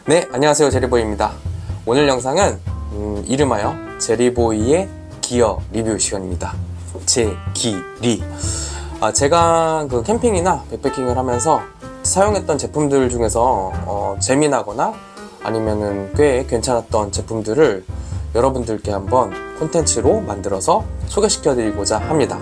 네, 안녕하세요. 제리보이입니다. 오늘 영상은 이름하여 제리보이의 기어 리뷰 시간입니다. 제기리. 제가 그 캠핑이나 백패킹을 하면서 사용했던 제품들 중에서 재미나거나 아니면은 꽤 괜찮았던 제품들을 여러분들께 한번 콘텐츠로 만들어서 소개시켜 드리고자 합니다.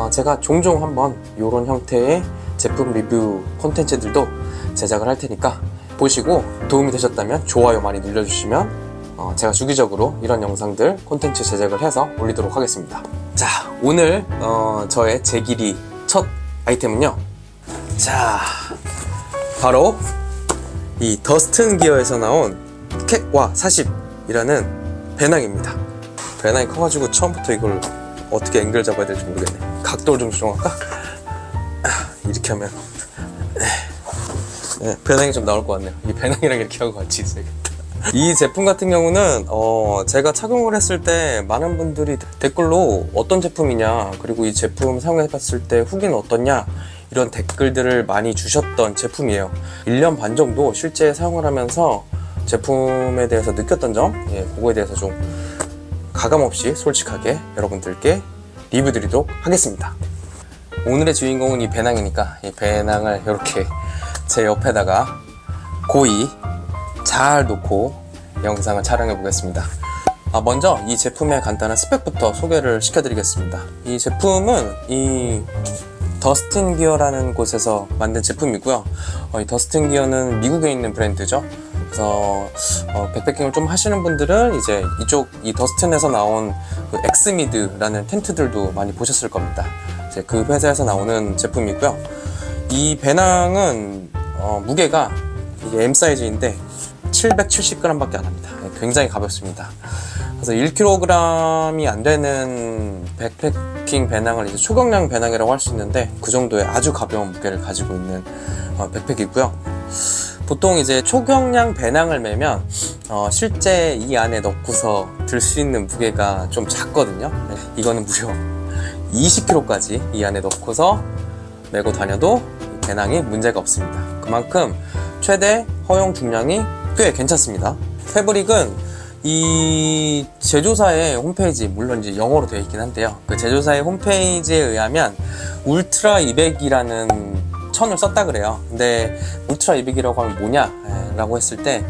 제가 종종 한번 이런 형태의 제품 리뷰 콘텐츠들도 제작을 할 테니까 보시고 도움이 되셨다면 좋아요 많이 눌러주시면 제가 주기적으로 이런 영상들 콘텐츠 제작을 해서 올리도록 하겠습니다. 자, 오늘 저의 제기리 첫 아이템은요, 자, 바로 이 더스튼 기어에서 나온 캣와 40이라는 배낭입니다. 배낭이 커가지고 처음부터 이걸 어떻게 앵글 잡아야 될지 모르겠네. 각도를 좀 조정할까? 이렇게 하면 네, 배낭이 좀 나올 것 같네요. 이 배낭이랑 이렇게 하고 같이 있어야겠다. 이 제품 같은 경우는 제가 착용을 했을 때 많은 분들이 댓글로 어떤 제품이냐, 그리고 이 제품 사용해 봤을 때 후기는 어떻냐, 이런 댓글들을 많이 주셨던 제품이에요. 1년 반 정도 실제 사용을 하면서 제품에 대해서 느꼈던 점, 그거에 대해서 좀 가감없이 솔직하게 여러분들께 리뷰 드리도록 하겠습니다. 오늘의 주인공은 이 배낭이니까 이 배낭을 이렇게 제 옆에다가 고이 잘 놓고 영상을 촬영해 보겠습니다. 먼저 이 제품의 간단한 스펙부터 소개를 시켜 드리겠습니다. 이 제품은 이 더스튼 기어라는 곳에서 만든 제품이고요. 이 더스튼 기어는 미국에 있는 브랜드죠. 그래서 백패킹을 좀 하시는 분들은 이제 이쪽 이 더스튼에서 나온 그 엑스미드라는 텐트들도 많이 보셨을 겁니다. 이제 그 회사에서 나오는 제품이고요. 이 배낭은 무게가 이게 M 사이즈인데 770g 밖에 안 합니다. 굉장히 가볍습니다. 그래서 1kg이 안 되는 백패킹 배낭을 이제 초경량 배낭이라고 할 수 있는데, 그 정도의 아주 가벼운 무게를 가지고 있는 백팩이고요. 보통 이제 초경량 배낭을 매면 실제 이 안에 넣고서 들 수 있는 무게가 좀 작거든요. 이거는 무려 20kg까지 이 안에 넣고서 메고 다녀도 배낭이 문제가 없습니다. 그만큼 최대 허용 중량이 꽤 괜찮습니다. 패브릭은 이 제조사의 홈페이지, 물론 이제 영어로 되어 있긴 한데요, 그 제조사의 홈페이지에 의하면 울트라 200이라는 천을 썼다 그래요. 근데 울트라 200이라고 하면 뭐냐 라고 했을 때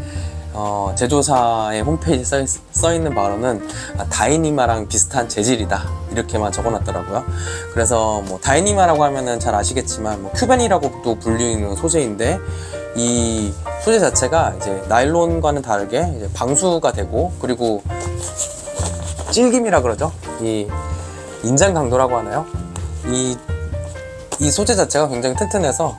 제조사의 홈페이지에 써있는 바로는 다이니마랑 비슷한 재질이다, 이렇게만 적어놨더라고요. 그래서 뭐 다이니마라고 하면은 잘 아시겠지만 큐벤이라고도 불리는 소재인데, 이 소재 자체가 이제 나일론과는 다르게 이제 방수가 되고, 그리고 찔김이라 그러죠. 이 인장 강도라고 하나요? 이 소재 자체가 굉장히 튼튼해서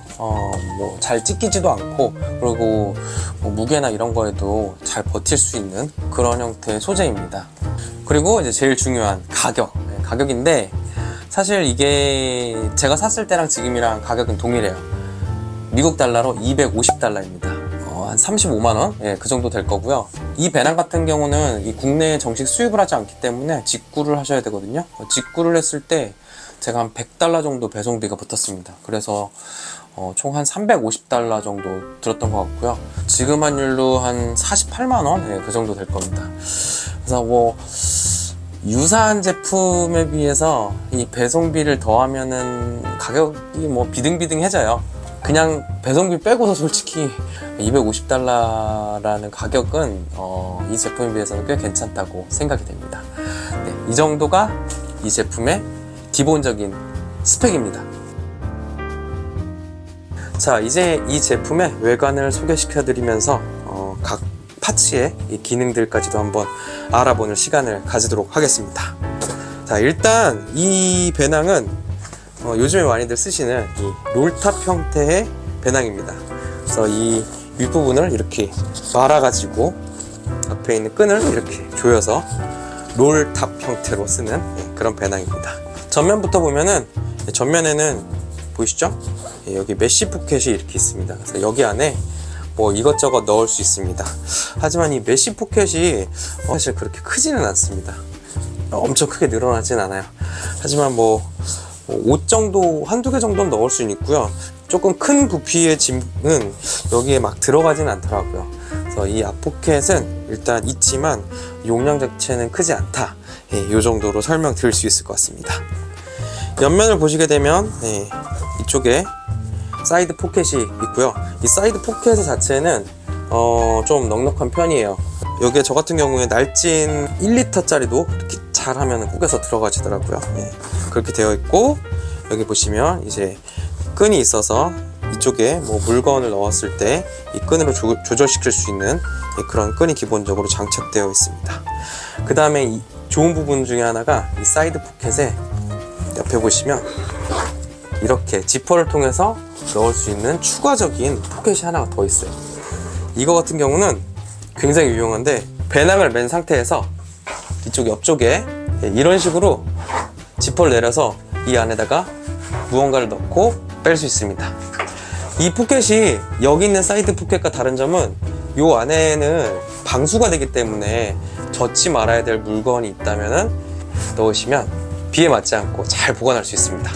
잘 찢기지도 않고, 그리고 무게나 이런 거에도 잘 버틸 수 있는 그런 형태의 소재입니다. 그리고 이제 제일 중요한 가격인데, 사실 이게 제가 샀을 때랑 지금이랑 가격은 동일해요. 미국 달러로 250달러입니다. 한 35만원? 그 정도 될 거고요. 이 배낭 같은 경우는 이 국내에 정식 수입을 하지 않기 때문에 직구를 하셔야 되거든요. 직구를 했을 때 제가 한 100달러 정도 배송비가 붙었습니다. 그래서 총 한 350달러 정도 들었던 것 같고요. 지금 환율로 한 48만원? 그 정도 될 겁니다. 그래서 유사한 제품에 비해서 이 배송비를 더하면은 가격이 비등비등해져요. 그냥 배송비 빼고서 솔직히 250달러라는 가격은 이 제품에 비해서는 꽤 괜찮다고 생각이 됩니다. 네, 이 정도가 이 제품의 기본적인 스펙입니다. 자, 이제 이 제품의 외관을 소개시켜 드리면서 각 파츠의 이 기능들까지도 한번 알아보는 시간을 가지도록 하겠습니다. 자, 일단 이 배낭은 요즘에 많이들 쓰시는 이 롤탑 형태의 배낭입니다. 그래서 이 윗부분을 이렇게 말아가지고 앞에 있는 끈을 이렇게 조여서 롤탑 형태로 쓰는 그런 배낭입니다. 전면부터 보면은, 전면에는 보이시죠? 여기 메쉬 포켓이 이렇게 있습니다. 그래서 여기 안에 이것저것 넣을 수 있습니다. 하지만 이 메쉬 포켓이 사실 그렇게 크지는 않습니다. 엄청 크게 늘어나진 않아요. 하지만 옷 정도 한두 개 정도는 넣을 수는 있고요. 조금 큰 부피의 짐은 여기에 막 들어가진 않더라고요. 그래서 이 앞포켓은 일단 있지만 용량 자체는 크지 않다. 이 정도로 설명드릴 수 있을 것 같습니다. 옆면을 보시게 되면 이쪽에 사이드 포켓이 있고요. 이 사이드 포켓 자체는 좀 넉넉한 편이에요. 여기에 저 같은 경우에 날진 1리터 짜리도 이렇게 잘하면 꾸겨서 들어가지더라고요. 그렇게 되어 있고, 여기 보시면 이제 끈이 있어서 이쪽에 뭐 물건을 넣었을 때 이 끈으로 조절시킬 수 있는 그런 끈이 기본적으로 장착되어 있습니다. 그 다음에 이 좋은 부분 중에 하나가 이 사이드 포켓에 옆에 보시면 이렇게 지퍼를 통해서 넣을 수 있는 추가적인 포켓이 하나가 더 있어요. 이거 같은 경우는 굉장히 유용한데, 배낭을 맨 상태에서 이쪽 옆쪽에 이런 식으로 지퍼를 내려서 이 안에다가 무언가를 넣고 뺄 수 있습니다. 이 포켓이 여기 있는 사이드 포켓과 다른 점은 이 안에는 방수가 되기 때문에 젖지 말아야 될 물건이 있다면 넣으시면 비에 맞지 않고 잘 보관할 수 있습니다.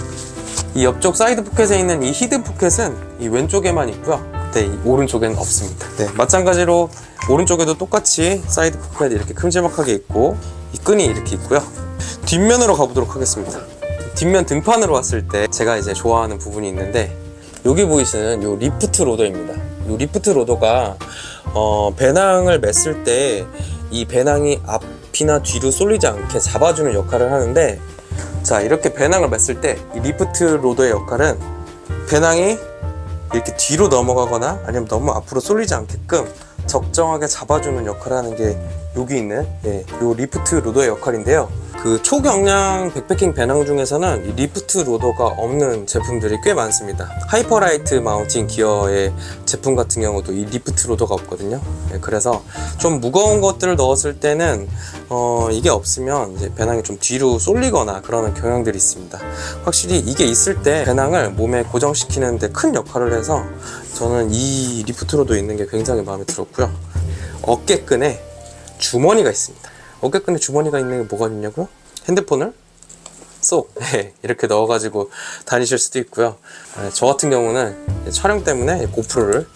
이 옆쪽 사이드 포켓에 있는 이 히든 포켓은 이 왼쪽에만 있고요. 이 오른쪽에는 없습니다. 마찬가지로 오른쪽에도 똑같이 사이드 포켓이 이렇게 큼지막하게 있고, 이 끈이 이렇게 있고요. 뒷면으로 가보도록 하겠습니다. 뒷면 등판으로 왔을 때 제가 이제 좋아하는 부분이 있는데, 여기 보이시는 요 리프트 로더입니다. 요 리프트 로더가 배낭을 맸을 때 이 배낭이 앞이나 뒤로 쏠리지 않게 잡아주는 역할을 하는데, 자, 이렇게 배낭을 맸을 때 이 리프트 로더의 역할은 배낭이 이렇게 뒤로 넘어가거나 아니면 너무 앞으로 쏠리지 않게끔 적정하게 잡아주는 역할을 하는 게 여기 있는 요 리프트 로더의 역할인데요. 그 초경량 백패킹 배낭 중에서는 이 리프트 로더가 없는 제품들이 꽤 많습니다. 하이퍼라이트 마운틴 기어의 제품 같은 경우도 이 리프트 로더가 없거든요. 그래서 좀 무거운 것들을 넣었을 때는 이게 없으면 이제 배낭이 좀 뒤로 쏠리거나 그러는 경향들이 있습니다. 확실히 이게 있을 때 배낭을 몸에 고정시키는 데 큰 역할을 해서 저는 이 리프트 로더 있는 게 굉장히 마음에 들었고요. 어깨끈에 주머니가 있습니다. 어깨끈에 주머니가 있는 게 뭐가 있냐고요? 핸드폰을 쏙 이렇게 넣어가지고 다니실 수도 있고요. 저 같은 경우는 촬영 때문에 고프로를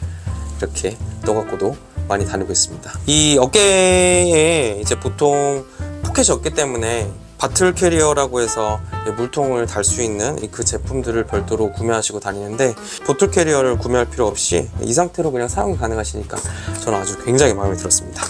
이렇게 넣어갖고도 많이 다니고 있습니다. 이 어깨에 이제 보통 포켓이 없기 때문에 바틀 캐리어라고 해서 물통을 달 수 있는 그 제품들을 별도로 구매하시고 다니는데, 보틀 캐리어를 구매할 필요 없이 이 상태로 그냥 사용이 가능하시니까 저는 아주 굉장히 마음에 들었습니다.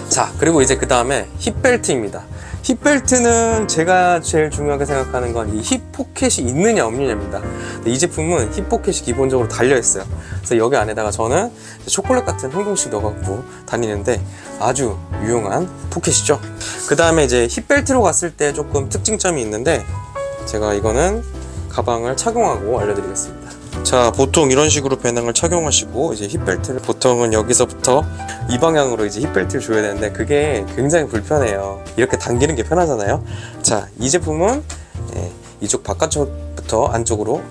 자, 그리고 이제 그 다음에 힙벨트입니다. 힙벨트는 제가 제일 중요하게 생각하는 건 이 힙 포켓이 있느냐 없느냐입니다. 이 제품은 힙 포켓이 기본적으로 달려 있어요. 그래서 여기 안에다가 저는 초콜릿 같은 한 봉씩 넣어갖고 다니는데 아주 유용한 포켓이죠. 그 다음에 이제 힙벨트로 갔을 때 조금 특징점이 있는데, 제가 이거는 가방을 착용하고 알려드리겠습니다. 자, 보통 이런 식으로 배낭을 착용하시고 이제 힙벨트를 보통은 여기서부터 이 방향으로 이제 힙벨트를 줘야 되는데, 그게 굉장히 불편해요. 이렇게 당기는 게 편하잖아요. 자, 이 제품은 이쪽 바깥쪽부터 안쪽으로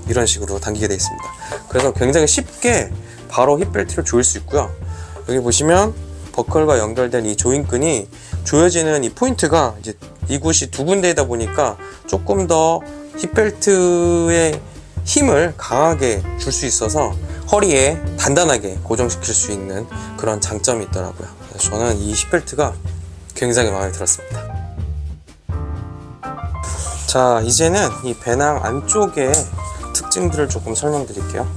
이런 식으로 당기게 되어 있습니다. 그래서 굉장히 쉽게 바로 힙벨트를 조일 수 있고요. 여기 보시면 버클과 연결된 이 조인끈이 조여지는 이 포인트가 이제 이곳이 두 군데이다 보니까 조금 더 힙벨트의 힘을 강하게 줄 수 있어서 허리에 단단하게 고정시킬 수 있는 그런 장점이 있더라고요. 그래서 저는 이 힙벨트가 굉장히 마음에 들었습니다. 자, 이제는 이 배낭 안쪽의 특징들을 조금 설명드릴게요.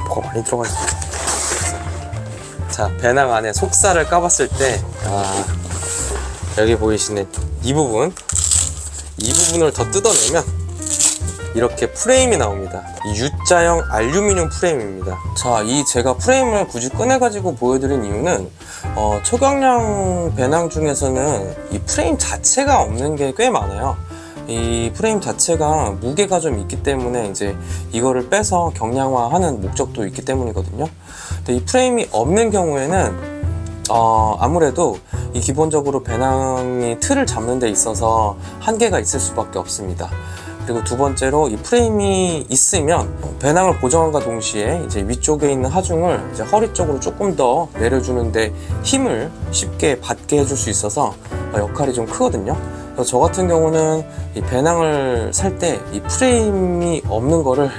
뭐가 많이 들어가 있네. 자, 배낭 안에 속살을 까봤을 때 여기 보이시는 이 부분을 더 뜯어내면 이렇게 프레임이 나옵니다. 이 U자형 알루미늄 프레임입니다. 자, 제가 프레임을 굳이 꺼내가지고 보여드린 이유는 초경량 배낭 중에서는 이 프레임 자체가 없는 게 꽤 많아요. 이 프레임 자체가 무게가 좀 있기 때문에 이제 이거를 빼서 경량화하는 목적도 있기 때문이거든요. 근데 이 프레임이 없는 경우에는 아무래도 이 기본적으로 배낭이 틀을 잡는 데 있어서 한계가 있을 수밖에 없습니다. 그리고 두 번째로 이 프레임이 있으면 배낭을 고정함과 동시에 이제 위쪽에 있는 하중을 이제 허리 쪽으로 조금 더 내려주는데 힘을 쉽게 받게 해줄 수 있어서 역할이 좀 크거든요. 그래서 저 같은 경우는 이 배낭을 살 때 이 프레임이 없는 거를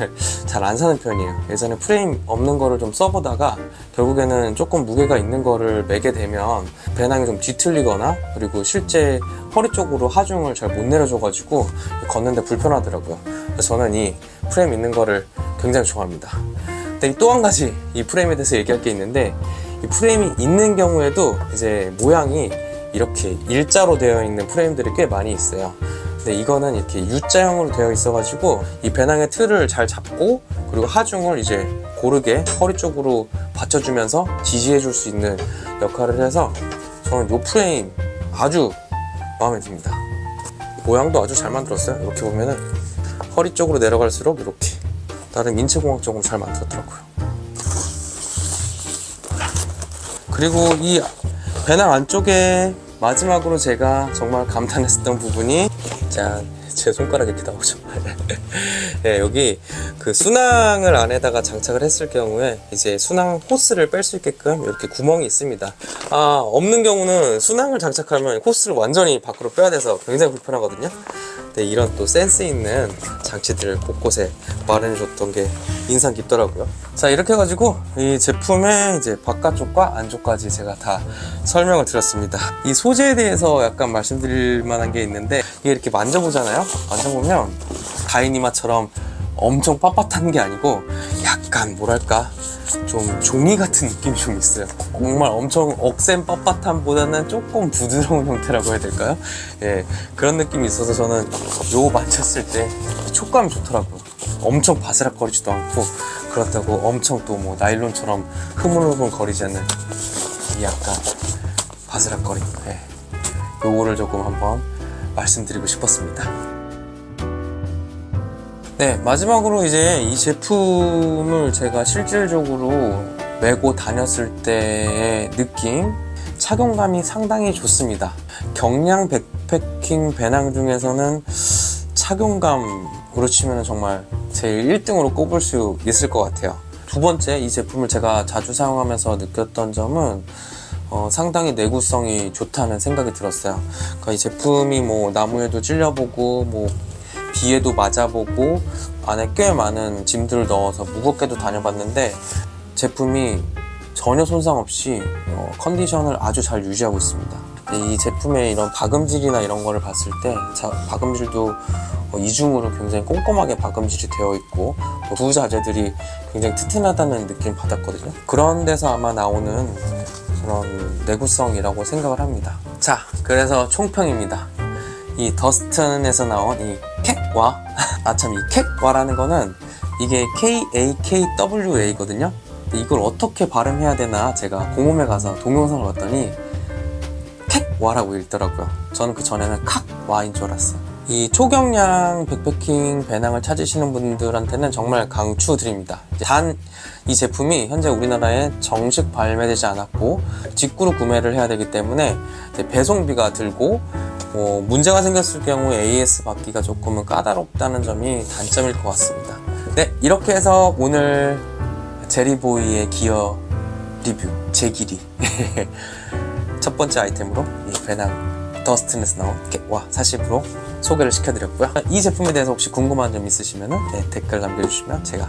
잘 안 사는 편이에요. 예전에 프레임 없는 거를 좀 써보다가 결국에는 조금 무게가 있는 거를 매게 되면 배낭이 좀 뒤틀리거나, 그리고 실제 허리 쪽으로 하중을 잘 못 내려줘가지고 걷는데 불편하더라고요. 그래서 저는 이 프레임 있는 거를 굉장히 좋아합니다. 근데 또 한 가지 이 프레임에 대해서 얘기할 게 있는데, 이 프레임이 있는 경우에도 이제 모양이 이렇게 일자로 되어 있는 프레임들이 꽤 많이 있어요. 근데 이거는 이렇게 U자형으로 되어 있어가지고 이 배낭의 틀을 잘 잡고, 그리고 하중을 이제 고르게 허리 쪽으로 받쳐주면서 지지해 줄 수 있는 역할을 해서 저는 이 프레임 아주 마음에 듭니다. 모양도 아주 잘 만들었어요. 이렇게 보면은 허리 쪽으로 내려갈수록 이렇게 나름 인체공학적으로 잘 만들었더라고요. 그리고 이 배낭 안쪽에 마지막으로 제가 정말 감탄했었던 부분이, 자, 제 손가락에 이렇게 나오죠. 네, 여기 그 순항을 안에다가 장착을 했을 경우에 이제 순항 호스를 뺄 수 있게끔 이렇게 구멍이 있습니다. 없는 경우는 순항을 장착하면 호스를 완전히 밖으로 빼야 돼서 굉장히 불편하거든요. 근데 이런 또 센스 있는 장치들을 곳곳에 마련해 줬던 게 인상 깊더라고요. 자, 이렇게 해가지고 이 제품의 이제 바깥쪽과 안쪽까지 제가 다 설명을 드렸습니다. 이 소재에 대해서 약간 말씀드릴 만한 게 있는데, 이게 이렇게 만져보잖아요. 만져보면 다이니마처럼 엄청 빳빳한 게 아니고 약간 뭐랄까 좀 종이 같은 느낌이 좀 있어요. 정말 엄청 억센 빳빳함보다는 조금 부드러운 형태라고 해야 될까요? 예, 그런 느낌이 있어서 저는 요거 만졌을 때 촉감이 좋더라고요. 엄청 바스락거리지도 않고, 그렇다고 엄청 또 뭐 나일론처럼 흐물흐물 거리지 않는 이 약간 바스락거림. 예, 요거를 조금 한번 말씀드리고 싶었습니다. 네, 마지막으로 이제 이 제품을 제가 실질적으로 메고 다녔을 때의 느낌, 착용감이 상당히 좋습니다. 경량 백패킹 배낭 중에서는 착용감으로 치면 정말 제일 1등으로 꼽을 수 있을 것 같아요. 두 번째, 이 제품을 제가 자주 사용하면서 느꼈던 점은 상당히 내구성이 좋다는 생각이 들었어요. 그러니까 이 제품이 뭐 나무에도 찔려보고 뭐 비에도 맞아보고 안에 꽤 많은 짐들을 넣어서 무겁게도 다녀봤는데, 제품이 전혀 손상 없이 컨디션을 아주 잘 유지하고 있습니다. 이 제품의 이런 박음질이나 이런 거를 봤을 때 박음질도 이중으로 굉장히 꼼꼼하게 박음질이 되어 있고, 부자재들이 굉장히 튼튼하다는 느낌 받았거든요. 그런 데서 아마 나오는 그런 내구성이라고 생각을 합니다. 자, 그래서 총평입니다. 이 더스튼에서 나온 이 캣와, 이 캣와라는 거는 이게 KAKWA거든요. 이걸 어떻게 발음해야 되나 제가 공홈에 가서 동영상을 봤더니 캣와라고 읽더라고요. 저는 그 전에는 칵와인 줄 알았어요. 이 초경량 백패킹 배낭을 찾으시는 분들한테는 정말 강추드립니다. 단 이 제품이 현재 우리나라에 정식 발매되지 않았고 직구로 구매를 해야 되기 때문에 배송비가 들고, 문제가 생겼을 경우에 AS 받기가 조금은 까다롭다는 점이 단점일 것 같습니다. 네, 이렇게 해서 오늘 제리보이의 기어 리뷰 제길이 첫 번째 아이템으로 이 배낭 더스튼에서 나온 캣와 40으로 소개를 시켜드렸고요. 이 제품에 대해서 혹시 궁금한 점 있으시면 댓글 남겨주시면 제가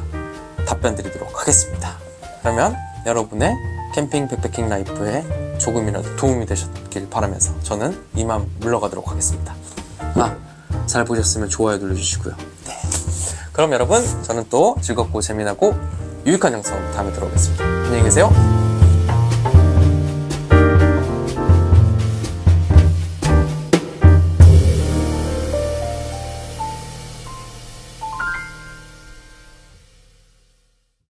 답변 드리도록 하겠습니다. 그러면 여러분의 캠핑 백패킹 라이프에 조금이라도 도움이 되셨길 바라면서 저는 이만 물러가도록 하겠습니다. 잘 보셨으면 좋아요 눌러주시고요. 네. 그럼 여러분, 저는 또 즐겁고 재미나고 유익한 영상 다음에 들어오겠습니다. 안녕히 계세요.